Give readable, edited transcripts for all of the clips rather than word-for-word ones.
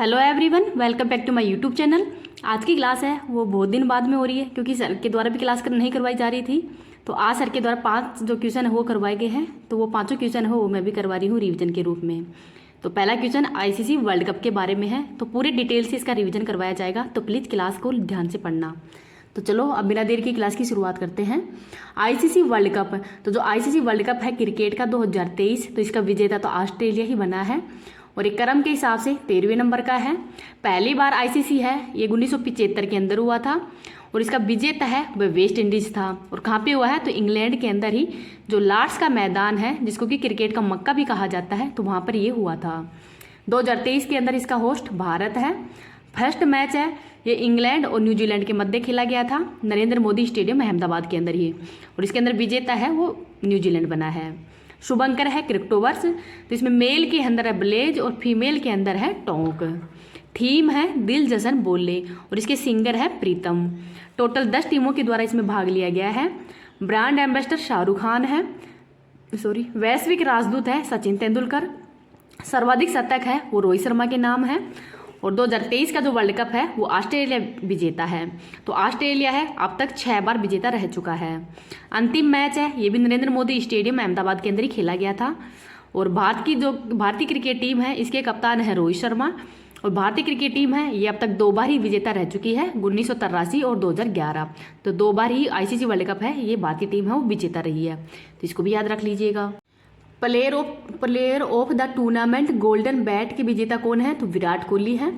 Hello everyone, welcome back to my YouTube channel. आज की class है वो बहुत दिन बाद में हो रही है क्योंकि सर के द्वारा भी क्लास नहीं करवाई जा रही थी। तो आज सर के द्वारा 5 जो क्वेश्चन है वो करवाए गए हैं, तो वो 5 क्वेश्चन है वो मैं भी करवा रही हूँ रिवीजन के रूप में। तो पहला क्वेश्चन आईसीसी वर्ल्ड कप के बारे में है, तो पूरे डिटेल से इसका रिविजन करवाया जाएगा, तो प्लीज़ क्लास को ध्यान से पढ़ना। तो चलो अब बिना देर की क्लास की शुरुआत करते हैं। आईसीसी वर्ल्ड कप, तो जो आईसीसी वर्ल्ड कप है क्रिकेट का 2023, तो इसका विजेता तो ऑस्ट्रेलिया ही बना है और एक क्रम के हिसाब से 13वें नंबर का है। पहली बार आईसीसी है ये 1975 के अंदर हुआ था और इसका विजेता है वह वेस्ट इंडीज था। और कहाँ पे हुआ है, तो इंग्लैंड के अंदर ही जो लॉर्ड्स का मैदान है जिसको कि क्रिकेट का मक्का भी कहा जाता है, तो वहाँ पर ये हुआ था। 2023 के अंदर इसका होस्ट भारत है। फर्स्ट मैच है ये इंग्लैंड और न्यूजीलैंड के मध्य खेला गया था नरेंद्र मोदी स्टेडियम अहमदाबाद के अंदर ही, और इसके अंदर विजेता है वो न्यूजीलैंड बना है। शुभ अंकर है क्रिप्टोवर्स, तो इसमें मेल के अंदर है ब्लेज और फीमेल के अंदर है टोंक। थीम है दिल जसन बोले और इसके सिंगर है प्रीतम। टोटल 10 टीमों के द्वारा इसमें भाग लिया गया है। ब्रांड एम्बेसडर शाहरुख खान है, वैश्विक राजदूत है सचिन तेंदुलकर। सर्वाधिक शतक है वो रोहित शर्मा के नाम है। और 2023 का जो वर्ल्ड कप है वो ऑस्ट्रेलिया विजेता है, तो ऑस्ट्रेलिया है अब तक 6 बार विजेता रह चुका है। अंतिम मैच है ये भी नरेंद्र मोदी स्टेडियम अहमदाबाद के अंदर ही खेला गया था। और भारतीय क्रिकेट टीम है इसके कप्तान है रोहित शर्मा, और भारतीय क्रिकेट टीम है ये अब तक 2 बार ही विजेता रह चुकी है, 1983 और 2011। तो 2 बार ही आईसीसी वर्ल्ड कप है ये भारतीय टीम है वो विजेता रही है, तो इसको भी याद रख लीजिएगा। Player of the tournament golden bat के विजेता कौन है, तो विराट कोहली है।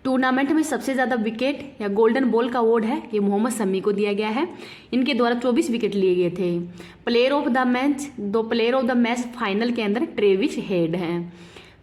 टूर्नामेंट में सबसे ज़्यादा विकेट या गोल्डन बॉल का अवार्ड है ये मोहम्मद शमी को दिया गया है, इनके द्वारा 24 विकेट लिए गए थे। Player of the match final के अंदर ट्रेविस हेड हैं।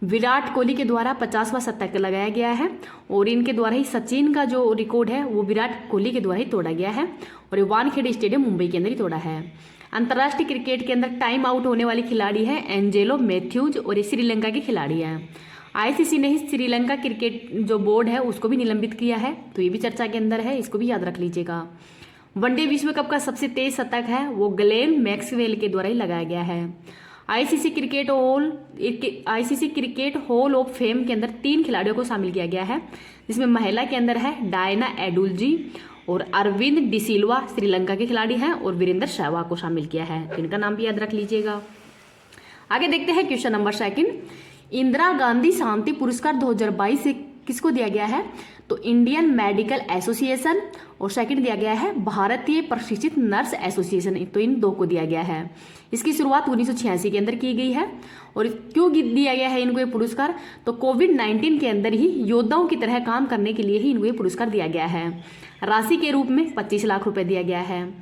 विराट कोहली के द्वारा 50वां शतक लगाया गया है और इनके द्वारा ही सचिन का जो रिकॉर्ड है वो विराट कोहली के द्वारा ही तोड़ा गया है, और ये वानखेड़े स्टेडियम मुंबई के अंदर ही तोड़ा है। अंतर्राष्ट्रीय क्रिकेट के अंदर टाइम आउट होने वाली खिलाड़ी है एंजेलो मैथ्यूज और ये श्रीलंका के खिलाड़ी हैं। आईसीसी ने ही श्रीलंका क्रिकेट जो बोर्ड है उसको भी निलंबित किया है, तो ये भी चर्चा के अंदर है, इसको भी याद रख लीजिएगा। वनडे विश्व कप का सबसे तेज शतक है वो ग्लेन मैक्सवेल के द्वारा ही लगाया गया है। ICC cricket hall of fame के अंदर 3 खिलाड़ियों को शामिल किया गया है, जिसमें महिला के अंदर है डायना एडुलजी और अरविंद डिसिल्वा श्रीलंका के खिलाड़ी हैं, और वीरेंद्र सहवाग को शामिल किया है, तो इनका नाम भी याद रख लीजिएगा। आगे देखते हैं क्वेश्चन नंबर 2। इंदिरा गांधी शांति पुरस्कार 2022 से किसको दिया गया है, तो इंडियन मेडिकल एसोसिएशन, और सेकंड दिया गया है भारतीय प्रशिक्षित नर्स एसोसिएशन, तो इन 2 को दिया गया है। इसकी शुरुआत 1986 के अंदर की गई है। और क्यों दिया गया है इनको ये पुरस्कार, तो कोविड-19 के अंदर ही योद्धाओं की तरह काम करने के लिए ही इनको ये पुरस्कार दिया गया है। राशि के रूप में 25 लाख रुपए दिया गया है।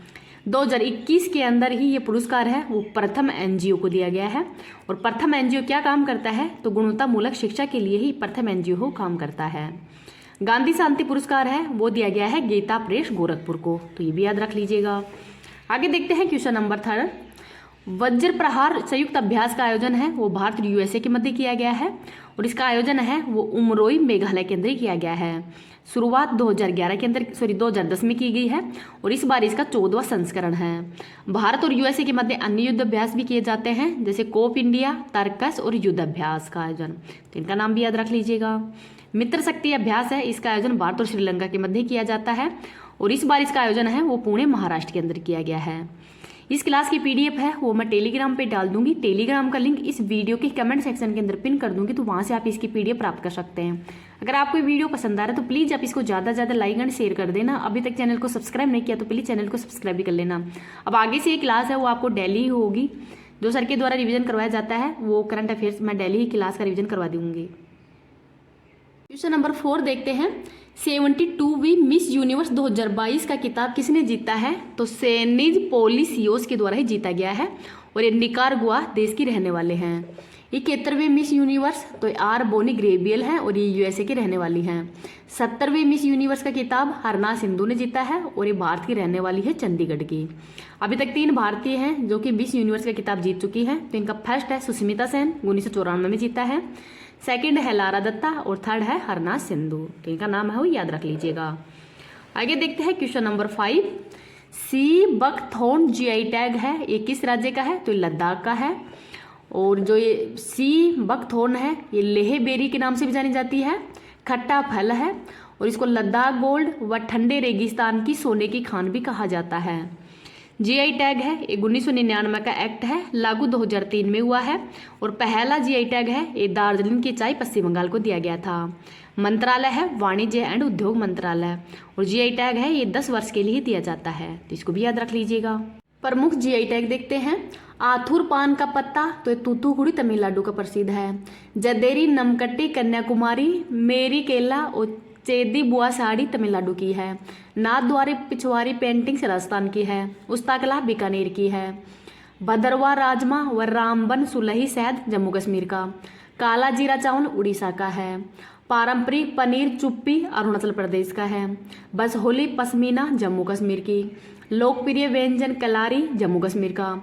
2021 के अंदर ही ये पुरस्कार है वो प्रथम एनजीओ को दिया गया है। और प्रथम एनजीओ क्या काम करता है, तो गुणवत्तामूलक शिक्षा के लिए ही प्रथम एनजीओ काम करता है। गांधी शांति पुरस्कार है वो दिया गया है गीता प्रेस गोरखपुर को, तो ये भी याद रख लीजिएगा। आगे देखते हैं क्वेश्चन नंबर 3। वज्र प्रहार संयुक्त अभ्यास का आयोजन है वो भारत और यूएसए के मध्य किया गया है, और इसका आयोजन है वो उमरोई मेघालय के अंदर किया गया है। शुरुआत 2010 में की गई है, और इस बार इसका 14वां संस्करण है। भारत और यूएसए के मध्य अन्य युद्ध अभ्यास भी किए जाते हैं, जैसे कोप इंडिया, तर्कस और युद्ध अभ्यास का आयोजन, तो इनका नाम भी याद रख लीजिएगा। मित्र शक्ति अभ्यास है, इसका आयोजन भारत और श्रीलंका के मध्य किया जाता है, और इस बार इसका आयोजन है वो पुणे महाराष्ट्र के अंदर किया गया है। इस क्लास की पीडीएफ है वो मैं टेलीग्राम पे डाल दूंगी, टेलीग्राम का लिंक इस वीडियो के कमेंट सेक्शन के अंदर पिन कर दूंगी, तो वहां से आप इसकी पीडीएफ प्राप्त कर सकते हैं। अगर आपको ये वीडियो पसंद आ रहा है तो प्लीज़ आप इसको ज़्यादा से ज़्यादा लाइक एंड शेयर कर देना। अभी तक चैनल को सब्सक्राइब नहीं किया तो प्लीज़ चैनल को सब्सक्राइब भी कर लेना। अब आगे से ये क्लास है वो आपको डेली होगी, जो सर के द्वारा रिविजन करवाया जाता है वो करंट अफेयर्स मैं डेली ही क्लास का रिविजन करवा दूंगी। क्वेश्चन नंबर 4 देखते हैं। 72वीं मिस यूनिवर्स 2022 का किताब किसने जीता है, तो सेनिज पोलिसियोस के द्वारा ही जीता गया है, और ये निकारागुआ देश की रहने वाले हैं। 71वीं मिस यूनिवर्स तो आर बोनी ग्रेबियल हैं और ये यूएसए की रहने वाली हैं। 70वीं मिस यूनिवर्स का किताब हरना सिंधु ने जीता है, और ये भारत की रहने वाली है चंडीगढ़ की। अभी तक 3 भारतीय हैं जो कि मिस यूनिवर्स का किताब जीत चुकी हैं, तो इनका फर्स्ट है सुष्मिता सेन, 1994 में जीता है। सेकंड है लारा दत्ता, और थर्ड है हरना सिंधु, तो इनका नाम है वो याद रख लीजिएगा। आगे देखते हैं question number 5। Sea buckthorn GI tag है ये किस राज्य का है, तो लद्दाख का है। और जो ये सी बकथॉर्न है ये लेह बेरी के नाम से भी जानी जाती है। खट्टा फल है और इसको लद्दाख गोल्ड व ठंडे रेगिस्तान की सोने की खान भी कहा जाता है। जीआई टैग है, ये 1999 का एक्ट है, लागू 2003 में हुआ है और पहला जीआई टैग है ये दार्जिलिंग की चाय पश्चिम बंगाल को दिया गया था। मंत्रालय है वाणिज्य एंड उद्योग मंत्रालय और जीआई टैग है ये 10 वर्ष के लिए दिया जाता है, तो इसको भी याद रख लीजिएगा। प्रमुख जीआई टैग देखते हैं। आथुर पान का पत्ता तो ये तूतुकुड़ी तमिलनाडु का प्रसिद्ध है। जदेरी नमकट्टी कन्याकुमारी, मेरी केला और चेदी बुआ साड़ी तमिलनाडु की है। नाथद्वारी पिछवारी पेंटिंग्स राजस्थान की है। उस्ताकला बीकानेर की है। भदरवा राजमा व रामबन सुलही शहद जम्मू कश्मीर का। काला जीरा चावल उड़ीसा का है। पारंपरिक पनीर चुप्पी अरुणाचल प्रदेश का है। बसहोली पश्मीना जम्मू कश्मीर की। लोकप्रिय व्यंजन कलारी जम्मू कश्मीर का।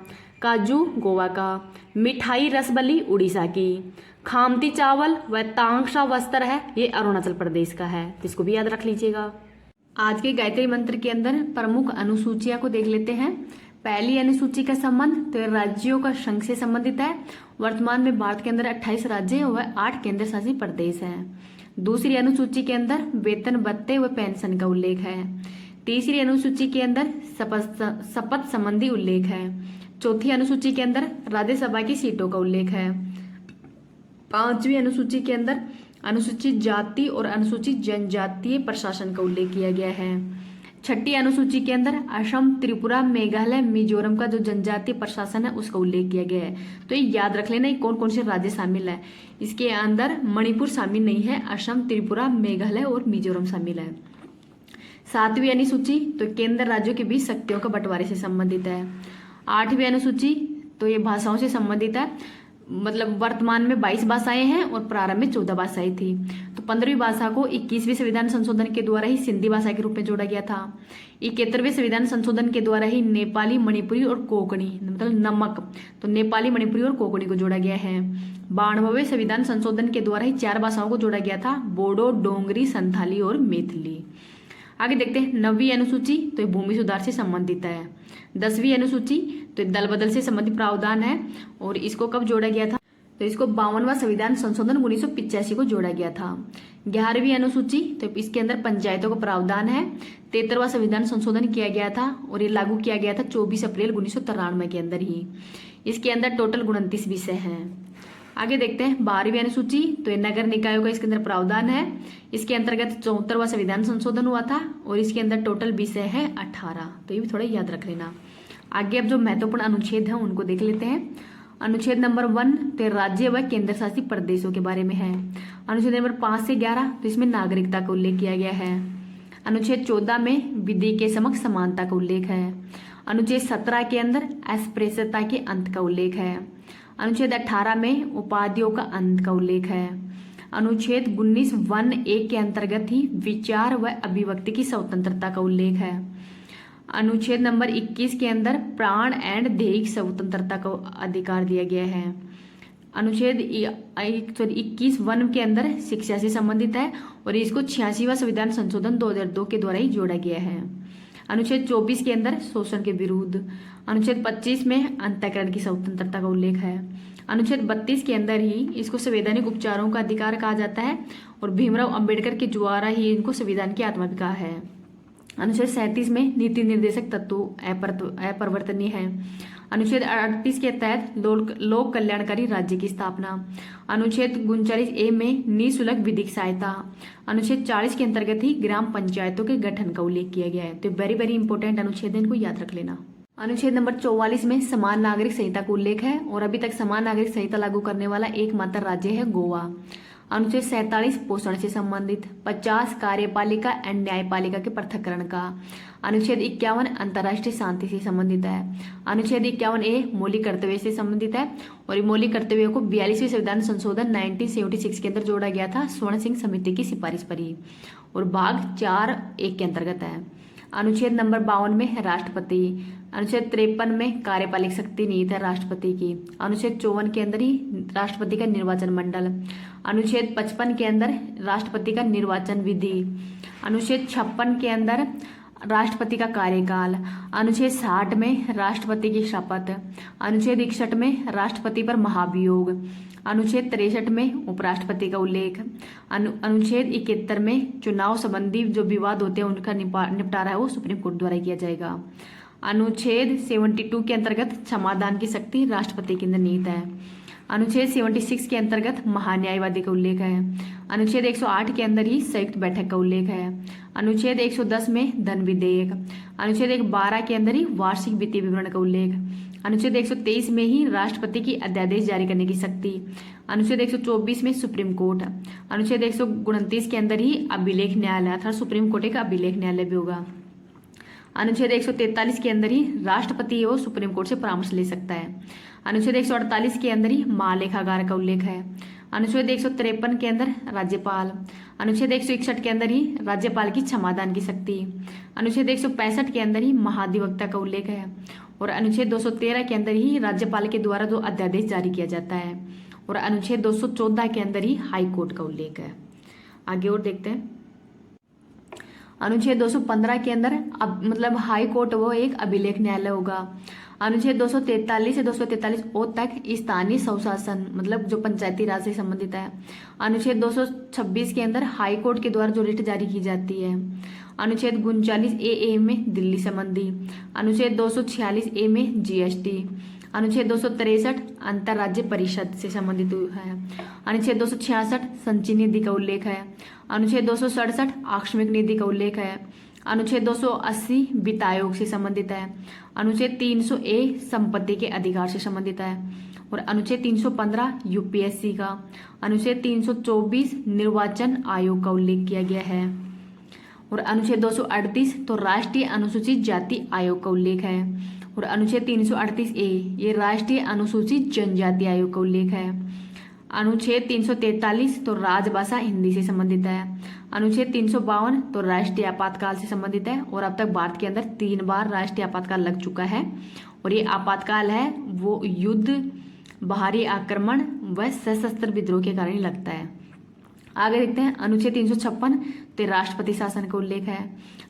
काजू गोवा का। मिठाई रसबली उड़ीसा की। खामती चावल व तांगशा वस्त्र है ये अरुणाचल प्रदेश का है, तो इसको भी याद रख लीजिएगा। आज के गायत्री मंत्र के अंदर प्रमुख अनुसूचियां को देख लेते हैं। पहली अनुसूची का संबंध तो राज्यों का संघ से संबंधित है। वर्तमान में भारत के अंदर 28 राज्य व 8 केंद्र शासित प्रदेश हैं। दूसरी अनुसूची के अंदर वेतन भत्ते व पेंशन का उल्लेख है। तीसरी अनुसूची के अंदर शपथ संबंधी उल्लेख है। चौथी अनुसूची के अंदर राज्यसभा की सीटों का उल्लेख है। पांचवी अनुसूची के अंदर अनुसूचित जाति और अनुसूचित जनजातीय प्रशासन का उल्लेख किया गया है। छठी अनुसूची के अंदर असम, त्रिपुरा, मेघालय, मिजोरम का जो जनजातीय प्रशासन है उसका उल्लेख किया गया है। तो ये याद रख लेना कौन कौन से राज्य शामिल है। इसके अंदर मणिपुर शामिल नहीं है, असम, त्रिपुरा, मेघालय और मिजोरम शामिल है। सातवीं अनुसूची तो केंद्र राज्यों के बीच शक्तियों का बंटवारे से संबंधित है। आठवीं अनुसूची तो ये भाषाओं से संबंधित है, मतलब वर्तमान में 22 भाषाएं हैं और प्रारंभ में 14 भाषाएं थी। तो 15वीं भाषा को 21वें संविधान संशोधन के द्वारा ही सिंधी भाषा के रूप में जोड़ा गया था। 71वें संविधान संशोधन के द्वारा ही नेपाली, मणिपुरी और कोंकणी मतलब नमक, तो नेपाली, मणिपुरी और कोंकणी को जोड़ा गया है। 92वें संविधान संशोधन के द्वारा ही 4 भाषाओं को जोड़ा गया था, बोडो, डोंगरी, संथाली और मैथिली। आगे देखते हैं 9वीं अनुसूची तो ये भूमि सुधार से संबंधित है। 10वीं अनुसूची तो दल बदल से संबंधित प्रावधान है और इसको कब जोड़ा गया था, तो इसको 52वां संविधान संशोधन 1985 को जोड़ा गया था। 11वीं अनुसूची तो इसके अंदर पंचायतों का प्रावधान है। 73वां संविधान संशोधन किया गया था और ये लागू किया गया था 24 अप्रैल 1993 के अंदर ही। इसके अंदर टोटल 29 विषय हैं। आगे देखते हैं 12वीं अनुसूची तो ये नगर निकायों का इसके अंदर प्रावधान है। इसके अंतर्गत 74वां संविधान संशोधन हुआ था और इसके अंदर टोटल विषय है 18, तो ये भी थोड़ा याद रख लेना। आगे अब जो महत्वपूर्ण अनुच्छेद हैं उनको देख लेते हैं। अनुच्छेद नंबर 1 तो राज्य व केंद्र शासित प्रदेशों के बारे में है। अनुच्छेद नंबर 5 से 11 तो इसमें नागरिकता का उल्लेख किया गया है। अनुच्छेद 14 में विधि के समक्ष समानता का उल्लेख है। अनुच्छेद 17 के अंदर अस्पृश्यता के अंत का उल्लेख है। अनुच्छेद 18 में उपाधियों का अंत का उल्लेख है। अनुच्छेद 19(1)(a) के अंतर्गत ही विचार व अभिव्यक्ति की स्वतंत्रता का उल्लेख है। अनुच्छेद नंबर 21 के अंदर प्राण एंड दैहिक स्वतंत्रता का अधिकार दिया गया है। अनुच्छेद 21(1) के अंदर शिक्षा से संबंधित है और इसको 86वां संविधान संशोधन 2002 के द्वारा ही जोड़ा गया है। अनुच्छेद 24 के अंदर शोषण के विरुद्ध। अनुच्छेद 25 में अंतःकरण की स्वतंत्रता का उल्लेख है। अनुच्छेद 32 के अंदर ही इसको संवैधानिक उपचारों का अधिकार कहा जाता है और भीमराव अंबेडकर के द्वारा ही इनको संविधान की आत्मा भी कहा है। अनुच्छेद 37 में नीति निर्देशक तत्व अपरिवर्तनीय है। अनुच्छेद 38 के तहत लोक कल्याणकारी राज्य की स्थापना। अनुच्छेद 39(a) में निःशुल्क विधिक सहायता। अनुच्छेद 40 के अंतर्गत ही ग्राम पंचायतों के गठन का उल्लेख किया गया है। तो वेरी वेरी इंपॉर्टेंट अनुच्छेद है, इनको याद रख लेना। अनुच्छेद नंबर 44 में समान नागरिक संहिता का उल्लेख है और अभी तक समान नागरिक संहिता लागू करने वाला एकमात्र राज्य है गोवा। अनुच्छेद 47 पोषण से संबंधित। 50 कार्यपालिका एंड न्यायपालिका के पृथक्करण का। अनुच्छेद 51 अंतर्राष्ट्रीय शांति से संबंधित है। अनुच्छेद 51(a) मौलिक कर्तव्य से संबंधित है और ये मौलिक कर्तव्यों को 42वें संविधान संशोधन 1976 के अंदर जोड़ा गया था स्वर्ण सिंह समिति की सिफारिश पर ही और भाग 4(1) के अंतर्गत है। अनुच्छेद नंबर 52 में राष्ट्रपति। अनुच्छेद 53 में कार्यपालिक शक्ति नीति है राष्ट्रपति की। अनुच्छेद 54 के अंदर ही राष्ट्रपति का निर्वाचन मंडल। अनुच्छेद 55 के अंदर राष्ट्रपति का निर्वाचन विधि। अनुच्छेद 56 के अंदर राष्ट्रपति का कार्यकाल। अनुच्छेद 60 में राष्ट्रपति की शपथ। अनुच्छेद 61 में राष्ट्रपति पर महाभियोग। अनुच्छेद 63 में उपराष्ट्रपति का उल्लेख। अनुच्छेद 71 में चुनाव संबंधी जो विवाद होते हैं उनका निपटारा है वो सुप्रीम कोर्ट द्वारा किया जाएगा। अनुच्छेद 72 के अंतर्गत क्षमादान की शक्ति राष्ट्रपति के अंदर निहित है। अनुच्छेद 76 के अंतर्गत महान्यायवादी का उल्लेख है। अनुच्छेद 108 के अंदर ही संयुक्त बैठक का उल्लेख है। अनुच्छेद 110 में धन विधेयक। अनुच्छेद 112 के अंदर ही वार्षिक वित्तीय विवरण का उल्लेख। अनुच्छेद 123 में ही राष्ट्रपति की अध्यादेश जारी करने की शक्ति। अनुच्छेद 124 में सुप्रीम कोर्ट। अनुच्छेद 129 के अंदर ही अभिलेख न्यायालय अर्थात सुप्रीम कोर्ट का अभिलेख न्यायालय भी होगा। अनुच्छेद 143 के अंदर ही राष्ट्रपति वो सुप्रीम कोर्ट से परामर्श ले सकता है। अनुच्छेद 148 के अंदर ही महालेखागार का उल्लेख है। अनुच्छेद 153 के अंदर राज्यपाल। अनुच्छेद 161 के अंदर ही राज्यपाल की क्षमादान की शक्ति। अनुच्छेद 165 के अंदर ही महाधिवक्ता का उल्लेख है। और अनुच्छेद 213 के अंदर ही राज्यपाल के द्वारा जो अध्यादेश जारी किया जाता है। और अनुच्छेद 214 के अंदर ही हाई कोर्ट का उल्लेख है। आगे और देखते हैं। अनुच्छेद 215 के अंदर मतलब हाई कोर्ट वो एक अभिलेख न्यायालय होगा। अनुच्छेद 243 से 243 ओ तक स्थानीय स्वशासन मतलब जो पंचायती राज से संबंधित है। अनुच्छेद 226 के अंदर हाई कोर्ट के द्वारा जो रिट जारी की जाती है। अनुच्छेद 39 ए में दिल्ली संबंधी। अनुच्छेद 246 ए में जीएसटी। अनुच्छेद 263 अंतर्राज्य परिषद से संबंधित है। अनुच्छेद 266 संचयी निधि का उल्लेख है। अनुच्छेद 267 आकस्मिक निधि का उल्लेख है। अनुच्छेद 280 वित्त आयोग से संबंधित है। अनुच्छेद 300 ए संपत्ति के अधिकार से संबंधित है। और अनुच्छेद 315 यूपीएससी का। अनुच्छेद 324 निर्वाचन आयोग का उल्लेख किया गया है। और अनुच्छेद 238 तो राष्ट्रीय अनुसूचित जाति आयोग का उल्लेख है। और अनुच्छेद 338 ए ये राष्ट्रीय अनुसूचित जनजाति आयोग का उल्लेख है। अनुच्छेद 343 तो राजभाषा हिंदी से संबंधित है। अनुच्छेद 352 तो राष्ट्रीय आपातकाल से संबंधित है। और अब तक भारत के अंदर 3 बार राष्ट्रीय आपातकाल लग चुका है। और ये आपातकाल है वो युद्ध, बाहरी आक्रमण व सशस्त्र विद्रोह के कारण ही लगता है। आगे देखते हैं। अनुच्छेद 356 तो राष्ट्रपति शासन का उल्लेख है।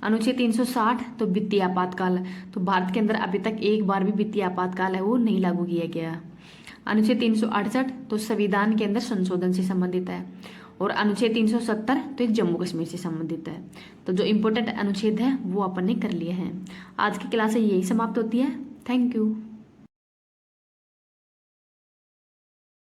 अनुच्छेद 360 तो वित्तीय आपातकाल, तो भारत के अंदर अभी तक एक बार भी वित्तीय आपातकाल है वो नहीं लागू किया गया। अनुच्छेद 368 तो संविधान के अंदर संशोधन से संबंधित है। और अनुच्छेद 370 तो जम्मू कश्मीर से संबंधित है। तो जो इम्पोर्टेंट अनुच्छेद है वो अपन ने कर लिए हैं। आज की क्लास यही समाप्त होती है। Thank you.